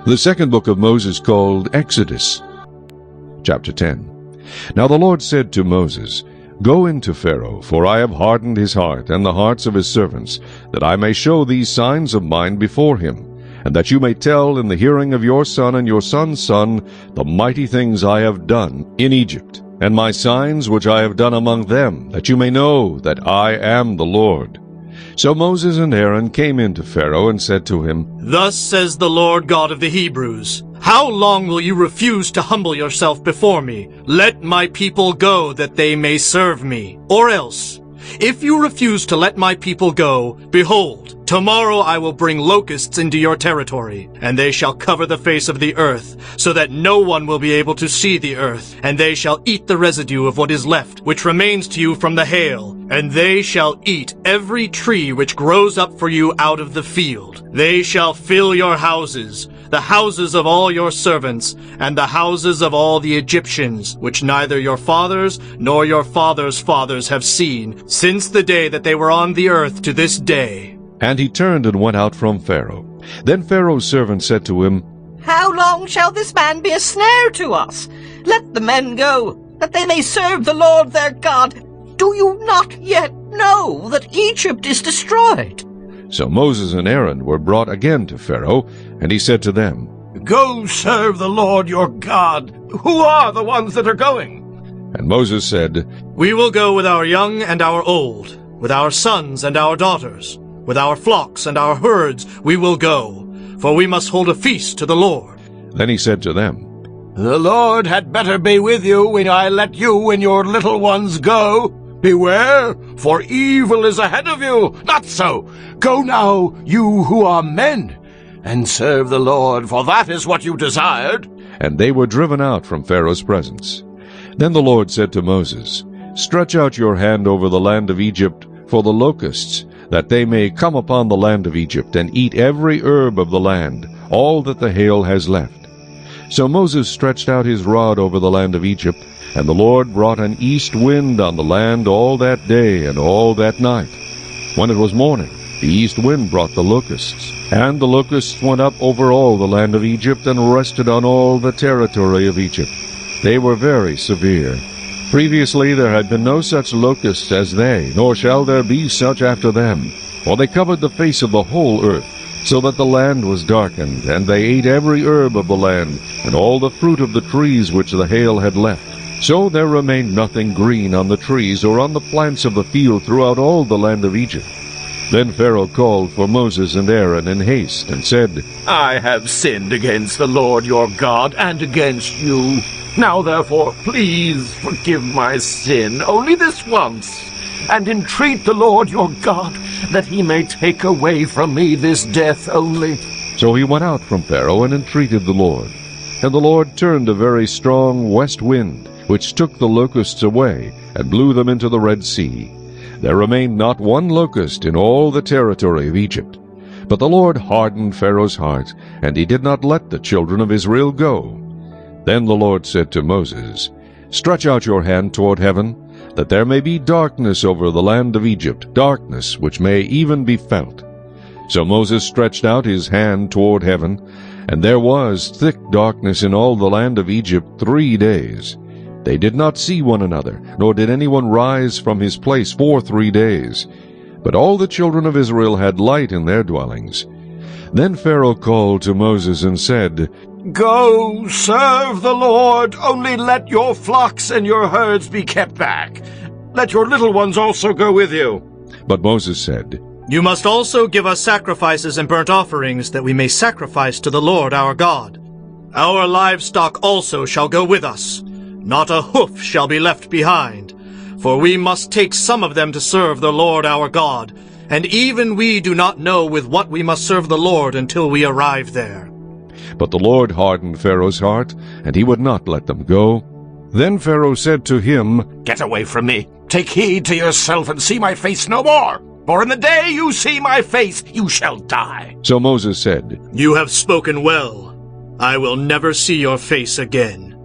The second book of Moses, called Exodus. Chapter 10. Now the Lord said to Moses, Go into Pharaoh, for I have hardened his heart and the hearts of his servants, that I may show these signs of mine before him, and that you may tell in the hearing of your son and your son's son the mighty things I have done in Egypt, and my signs which I have done among them, that you may know that I am the Lord. So Moses and Aaron came in to Pharaoh and said to him, Thus says the Lord God of the Hebrews, How long will you refuse to humble yourself before me? Let my people go, that they may serve me. Or else, if you refuse to let my people go, behold, tomorrow I will bring locusts into your territory, and they shall cover the face of the earth, so that no one will be able to see the earth, and they shall eat the residue of what is left, which remains to you from the hail, and they shall eat every tree which grows up for you out of the field. They shall fill your houses, the houses of all your servants, and the houses of all the Egyptians, which neither your fathers nor your fathers' fathers have seen, since the day that they were on the earth to this day. And he turned and went out from Pharaoh. Then Pharaoh's servant said to him, How long shall this man be a snare to us? Let the men go, that they may serve the Lord their God. Do you not yet know that Egypt is destroyed? So Moses and Aaron were brought again to Pharaoh, and he said to them, Go serve the Lord your God. Who are the ones that are going? And Moses said, We will go with our young and our old, with our sons and our daughters, with our flocks and our herds we will go, for we must hold a feast to the Lord. Then he said to them, The Lord had better be with you when I let you and your little ones go. Beware, for evil is ahead of you. Not so. Go now, you who are men, and serve the Lord, for that is what you desired. And they were driven out from Pharaoh's presence. Then the Lord said to Moses, Stretch out your hand over the land of Egypt for the locusts, that they may come upon the land of Egypt, and eat every herb of the land, all that the hail has left. So Moses stretched out his rod over the land of Egypt, and the Lord brought an east wind on the land all that day and all that night. When it was morning, the east wind brought the locusts, and the locusts went up over all the land of Egypt, and rested on all the territory of Egypt. They were very severe. Previously there had been no such locusts as they, nor shall there be such after them. For they covered the face of the whole earth, so that the land was darkened, and they ate every herb of the land, and all the fruit of the trees which the hail had left. So there remained nothing green on the trees or on the plants of the field throughout all the land of Egypt. Then Pharaoh called for Moses and Aaron in haste, and said, I have sinned against the Lord your God and against you. Now therefore, please forgive my sin only this once, and entreat the Lord your God that he may take away from me this death only. So he went out from Pharaoh and entreated the Lord. And the Lord turned a very strong west wind, which took the locusts away, and blew them into the Red Sea. There remained not one locust in all the territory of Egypt. But the Lord hardened Pharaoh's heart, and he did not let the children of Israel go. Then the Lord said to Moses, Stretch out your hand toward heaven, that there may be darkness over the land of Egypt, darkness which may even be felt. So Moses stretched out his hand toward heaven, and there was thick darkness in all the land of Egypt 3 days. They did not see one another, nor did anyone rise from his place for 3 days. But all the children of Israel had light in their dwellings. Then Pharaoh called to Moses and said, Go, serve the Lord, only let your flocks and your herds be kept back. Let your little ones also go with you. But Moses said, You must also give us sacrifices and burnt offerings, that we may sacrifice to the Lord our God. Our livestock also shall go with us. Not a hoof shall be left behind. For we must take some of them to serve the Lord our God, and even we do not know with what we must serve the Lord until we arrive there. But the Lord hardened Pharaoh's heart, and he would not let them go. Then Pharaoh said to him, Get away from me. Take heed to yourself and see my face no more. For in the day you see my face, you shall die. So Moses said, You have spoken well. I will never see your face again.